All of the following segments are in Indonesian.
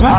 Mancing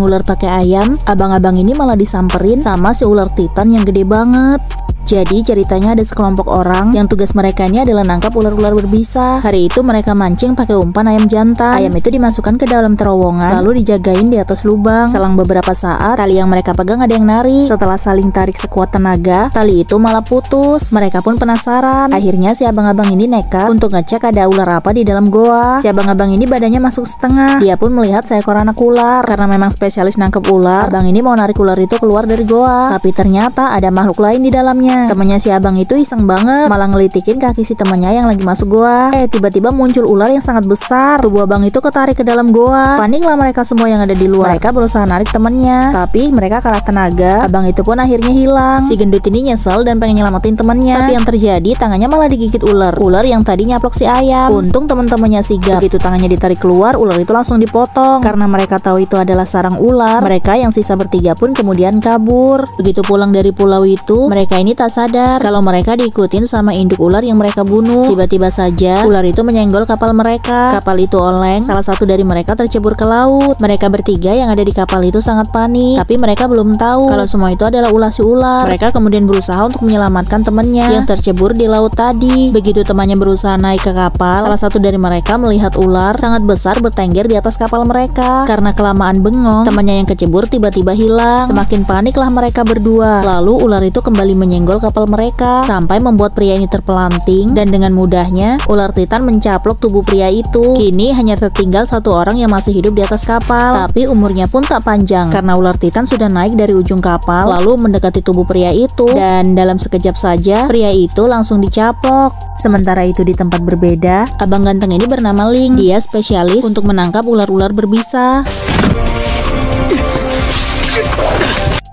ular pakai ayam, abang-abang ini malah disamperin sama si ular titan yang gede banget. Jadi ceritanya ada sekelompok orang yang tugas mereka ini adalah nangkap ular-ular berbisa. Hari itu mereka mancing pakai umpan ayam jantan. Ayam itu dimasukkan ke dalam terowongan, lalu dijagain di atas lubang. Selang beberapa saat, tali yang mereka pegang ada yang narik. Setelah saling tarik sekuat tenaga, tali itu malah putus. Mereka pun penasaran. Akhirnya si abang-abang ini nekat untuk ngecek ada ular apa di dalam goa. Si abang-abang ini badannya masuk setengah. Dia pun melihat seekor anak ular. Karena memang spesialis nangkep ular, abang ini mau narik ular itu keluar dari goa. Tapi ternyata ada makhluk lain di dalamnya. Temennya si abang itu iseng banget, malah ngelitikin kaki si temannya yang lagi masuk goa. Tiba-tiba muncul ular yang sangat besar. Tubuh abang itu ketarik ke dalam goa. Paniklah mereka semua yang ada di luar. Mereka berusaha narik temennya, tapi mereka kalah tenaga. Abang itu pun akhirnya hilang. Si gendut ini nyesel dan pengen nyelamatin temennya. Tapi yang terjadi, tangannya malah digigit ular. Ular yang tadi nyaplok si ayam. Untung teman-temannya sigap. Begitu tangannya ditarik keluar, ular itu langsung dipotong. Karena mereka tahu itu adalah sarang ular, mereka yang sisa bertiga pun kemudian kabur. Begitu pulang dari pulau itu, mereka ini tak sadar kalau mereka diikutin sama induk ular yang mereka bunuh. Tiba-tiba saja ular itu menyenggol kapal mereka. Kapal itu oleng, salah satu dari mereka tercebur ke laut. Mereka bertiga yang ada di kapal itu sangat panik, tapi mereka belum tahu kalau semua itu adalah ulah si ular. Mereka kemudian berusaha untuk menyelamatkan temannya yang tercebur di laut tadi. Begitu temannya berusaha naik ke kapal, salah satu dari mereka melihat ular sangat besar bertengger di atas kapal mereka. Karena kelamaan bengong, temannya yang kecebur tiba-tiba hilang. Semakin paniklah mereka berdua. Lalu ular itu kembali menyenggol kapal mereka sampai membuat pria ini terpelanting, dan dengan mudahnya ular titan mencaplok tubuh pria itu. Kini hanya tertinggal satu orang yang masih hidup di atas kapal, tapi umurnya pun tak panjang karena ular titan sudah naik dari ujung kapal lalu mendekati tubuh pria itu, dan dalam sekejap saja pria itu langsung dicaplok. Sementara itu di tempat berbeda, abang ganteng ini bernama Ling. Dia spesialis untuk menangkap ular-ular berbisa.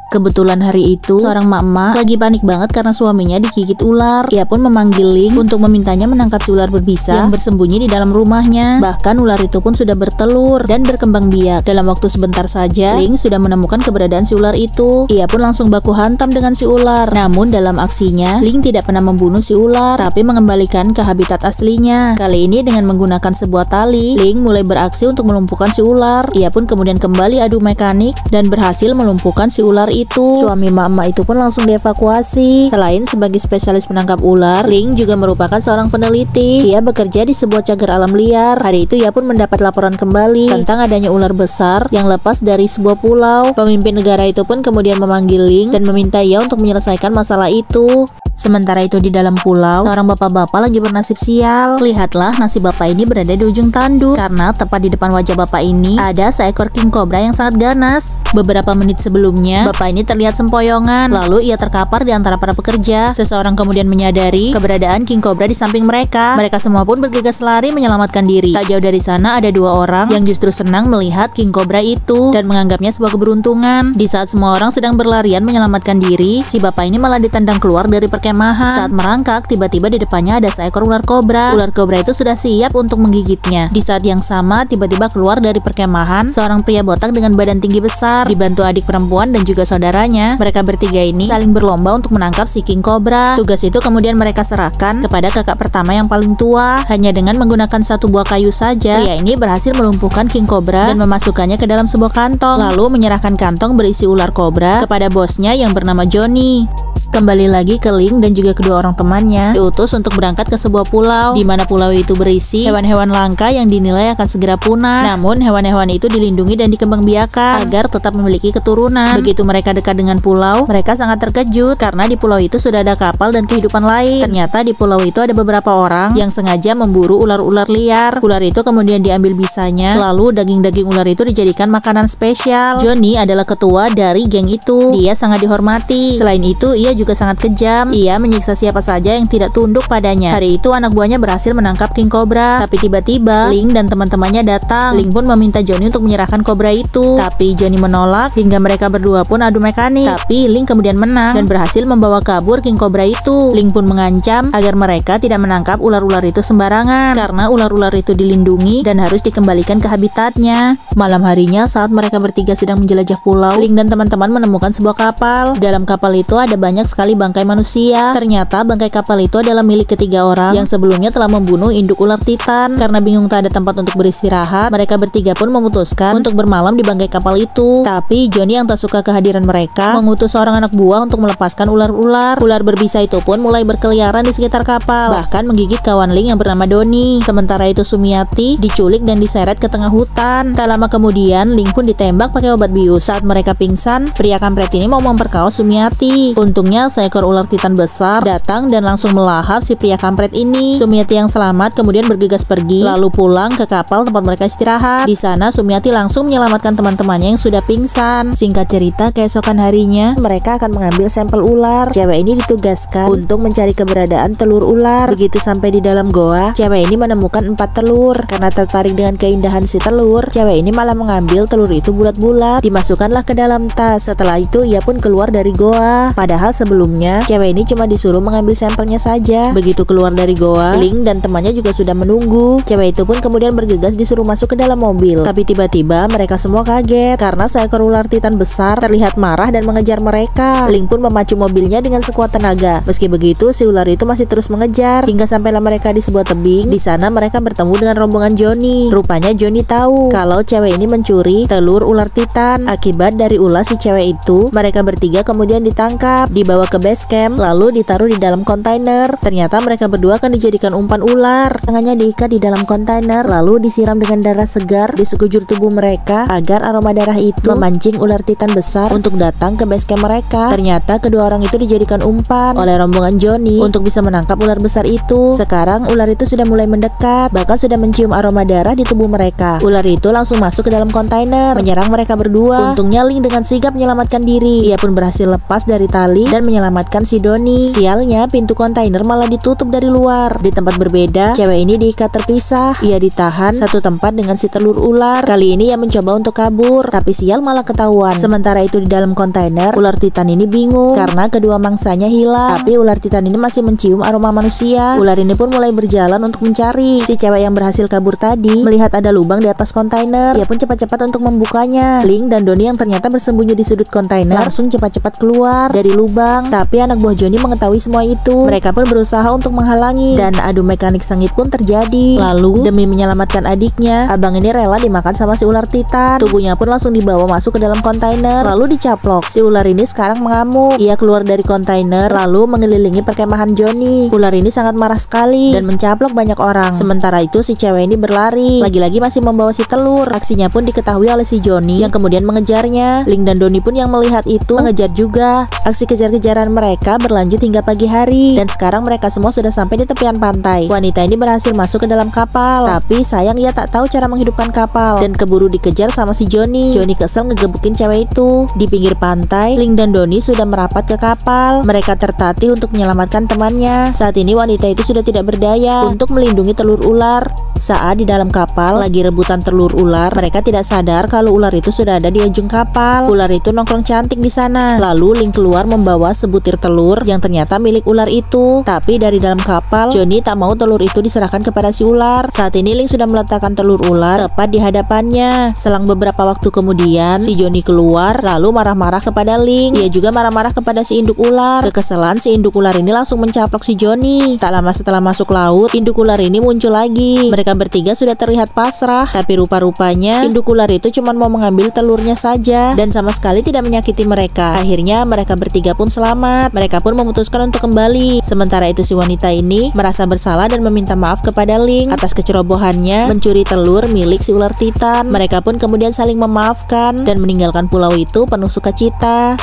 Kebetulan hari itu seorang mak-mak lagi panik banget karena suaminya digigit ular. Ia pun memanggil Ling untuk memintanya menangkap si ular berbisa yang bersembunyi di dalam rumahnya. Bahkan ular itu pun sudah bertelur dan berkembang biak. Dalam waktu sebentar saja, Ling sudah menemukan keberadaan si ular itu. Ia pun langsung baku hantam dengan si ular. Namun dalam aksinya, Ling tidak pernah membunuh si ular, tapi mengembalikan ke habitat aslinya. Kali ini dengan menggunakan sebuah tali, Ling mulai beraksi untuk melumpuhkan si ular. Ia pun kemudian kembali adu mekanik dan berhasil melumpuhkan si ular itu. Suami mak-mak itu pun langsung dievakuasi. Selain sebagai spesialis penangkap ular, Ling juga merupakan seorang peneliti. Ia bekerja di sebuah cagar alam liar. Hari itu ia pun mendapat laporan kembali tentang adanya ular besar yang lepas dari sebuah pulau. Pemimpin negara itu pun kemudian memanggil Ling dan meminta ia untuk menyelesaikan masalah itu. Sementara itu di dalam pulau, seorang bapak-bapak lagi bernasib sial. Lihatlah, nasib bapak ini berada di ujung tanduk karena tepat di depan wajah bapak ini ada seekor king cobra yang sangat ganas. Beberapa menit sebelumnya, bapak ini terlihat sempoyongan, lalu ia terkapar di antara para pekerja. Seseorang kemudian menyadari keberadaan king cobra di samping mereka. Mereka semua pun bergegas lari menyelamatkan diri. Tak jauh dari sana ada dua orang yang justru senang melihat king cobra itu dan menganggapnya sebuah keberuntungan. Di saat semua orang sedang berlarian menyelamatkan diri, si bapak ini malah ditendang keluar dari perkemahan. Saat merangkak, tiba-tiba di depannya ada seekor ular kobra. Ular kobra itu sudah siap untuk menggigitnya. Di saat yang sama, tiba-tiba keluar dari perkemahan seorang pria botak dengan badan tinggi besar, dibantu adik perempuan dan juga saudaranya. Mereka bertiga ini saling berlomba untuk menangkap si king cobra. Tugas itu kemudian mereka serahkan kepada kakak pertama yang paling tua. Hanya dengan menggunakan satu buah kayu saja, pria ini berhasil melumpuhkan king cobra dan memasukkannya ke dalam sebuah kantong, lalu menyerahkan kantong berisi ular kobra kepada bosnya yang bernama Johnny. Kembali lagi ke Ling dan juga kedua orang temannya diutus untuk berangkat ke sebuah pulau, di mana pulau itu berisi hewan-hewan langka yang dinilai akan segera punah. Namun hewan-hewan itu dilindungi dan dikembangbiakan agar tetap memiliki keturunan. Begitu mereka dekat dengan pulau, mereka sangat terkejut karena di pulau itu sudah ada kapal dan kehidupan lain. Ternyata di pulau itu ada beberapa orang yang sengaja memburu ular-ular liar. Ular itu kemudian diambil bisanya, lalu daging-daging ular itu dijadikan makanan spesial. Johnny adalah ketua dari geng itu. Dia sangat dihormati. Selain itu, ia juga sangat kejam. Ia menyiksa siapa saja yang tidak tunduk padanya. Hari itu anak buahnya berhasil menangkap king cobra, tapi tiba-tiba Ling dan teman-temannya datang. Ling pun meminta Johnny untuk menyerahkan kobra itu, tapi Johnny menolak hingga mereka berdua pun adu mekanik. Tapi Ling kemudian menang dan berhasil membawa kabur king cobra itu. Ling pun mengancam agar mereka tidak menangkap ular-ular itu sembarangan karena ular-ular itu dilindungi dan harus dikembalikan ke habitatnya. Malam harinya saat mereka bertiga sedang menjelajah pulau, Ling dan teman-teman menemukan sebuah kapal. Dalam kapal itu ada banyak sekali bangkai manusia. Ternyata bangkai kapal itu adalah milik ketiga orang yang sebelumnya telah membunuh induk ular Titan. Karena bingung tak ada tempat untuk beristirahat, mereka bertiga pun memutuskan untuk bermalam di bangkai kapal itu. Tapi Johnny yang tak suka kehadiran mereka mengutus seorang anak buah untuk melepaskan ular-ular. Ular berbisa itu pun mulai berkeliaran di sekitar kapal, bahkan menggigit kawan Ling yang bernama Doni. Sementara itu Sumiati diculik dan diseret ke tengah hutan. Tak lama kemudian Ling pun ditembak pakai obat bius. Saat mereka pingsan, pria kampret ini mau memperkaos Sumiati. Untungnya seekor ular Titan besar datang dan langsung melahap si pria kampret ini. Sumiati yang selamat kemudian bergegas pergi, lalu pulang ke kapal tempat mereka istirahat. Di sana Sumiati langsung menyelamatkan teman-temannya yang sudah pingsan. Singkat cerita, keesokan harinya mereka akan mengambil sampel ular. Cewek ini ditugaskan untuk mencari keberadaan telur ular. Begitu sampai di dalam goa, cewek ini menemukan 4 telur. Karena tertarik dengan keindahan si telur, cewek ini malah mengambil telur itu bulat-bulat, dimasukkanlah ke dalam tas. Setelah itu ia pun keluar dari goa. Padahal sebelumnya cewek ini cuma disuruh mengambil sampelnya saja. Begitu keluar dari goa, Ling dan temannya juga sudah menunggu. Cewek itu pun kemudian bergegas disuruh masuk ke dalam mobil. Tapi tiba-tiba mereka semua kaget karena seekor ular Titan besar terlihat marah dan mengejar mereka. Ling pun memacu mobilnya dengan sekuat tenaga. Meski begitu, si ular itu masih terus mengejar hingga sampailah mereka di sebuah tebing. Di sana mereka bertemu dengan rombongan Johnny. Rupanya Johnny tahu kalau cewek ini mencuri telur ular Titan. Akibat dari ulah si cewek itu, mereka bertiga kemudian ditangkap, dibawa ke base camp, lalu ditaruh di dalam kontainer. Ternyata mereka berdua akan dijadikan umpan ular. Tangannya diikat di dalam kontainer, lalu disiram dengan darah segar di sekujur tubuh mereka agar aroma darah itu memancing ular Titan besar untuk datang ke base camp mereka. Ternyata kedua orang itu dijadikan umpan oleh rombongan Johnny untuk bisa menangkap ular besar itu. Sekarang ular itu sudah mulai mendekat, bahkan sudah mencium aroma darah di tubuh mereka. Ular itu langsung masuk ke dalam kontainer, menyerang mereka berdua. Untungnya Ling dengan sigap menyelamatkan diri. Ia pun berhasil lepas dari tali dan menyelamatkan si Doni. Sialnya, pintu kontainer malah ditutup dari luar. Di tempat berbeda, cewek ini diikat terpisah. Ia ditahan satu tempat dengan si telur ular. Kali ini ia mencoba untuk kabur, tapi sial malah ketahuan. Sementara itu di dalam kontainer, ular Titan ini bingung karena kedua mangsanya hilang. Tapi ular Titan ini masih mencium aroma manusia. Ular ini pun mulai berjalan untuk mencari. Si cewek yang berhasil kabur tadi melihat ada lubang di atas kontainer. Ia pun cepat-cepat untuk membukanya. Ling dan Doni yang ternyata bersembunyi di sudut kontainer langsung cepat-cepat keluar dari lubang. Tapi anak buah Johnny mengetahui semua itu. Mereka pun berusaha untuk menghalangi dan adu mekanik sengit pun terjadi. Lalu demi menyelamatkan adiknya, abang ini rela dimakan sama si ular Titan. Tubuhnya pun langsung dibawa masuk ke dalam kontainer lalu dicaplok. Si ular ini sekarang mengamuk. Ia keluar dari kontainer lalu mengelilingi perkemahan Johnny. Ular ini sangat marah sekali dan mencaplok banyak orang. Sementara itu si cewek ini berlari, lagi-lagi masih membawa si telur. Aksinya pun diketahui oleh si Johnny yang kemudian mengejarnya. Ling dan Doni pun yang melihat itu mengejar juga. Aksi kejar-kejaran mereka berlanjut hingga pagi hari dan sekarang mereka semua sudah sampai di tepian pantai. Wanita ini berhasil masuk ke dalam kapal, tapi sayang ia tak tahu cara menghidupkan kapal dan keburu dikejar sama si Johnny. Johnny kesel ngegebukin cewek itu. Di pinggir pantai, Ling dan Doni sudah merapat ke kapal. Mereka tertatih untuk menyelamatkan temannya. Saat ini wanita itu sudah tidak berdaya untuk melindungi telur ular. Saat di dalam kapal lagi rebutan telur ular, mereka tidak sadar kalau ular itu sudah ada di ujung kapal. Ular itu nongkrong cantik di sana. Lalu Ling keluar membawa sebutir telur yang ternyata milik ular itu. Tapi dari dalam kapal, Johnny tak mau telur itu diserahkan kepada si ular. Saat ini Ling sudah meletakkan telur ular tepat di hadapannya. Selang beberapa waktu kemudian, si Johnny keluar lalu marah-marah kepada Ling. Ia juga marah-marah kepada si induk ular. Kekesalan si induk ular ini langsung mencaplok si Johnny. Tak lama setelah masuk laut, induk ular ini muncul lagi. Mereka bertiga sudah terlihat pasrah, tapi rupa-rupanya induk ular itu cuma mau mengambil telurnya saja dan sama sekali tidak menyakiti mereka. Akhirnya mereka bertiga pun selamat. Mereka pun memutuskan untuk kembali. Sementara itu si wanita ini merasa bersalah dan meminta maaf kepada Ling atas kecerobohannya mencuri telur milik si ular Titan. Mereka pun kemudian saling memaafkan dan meninggalkan pulau itu penuh sukacita.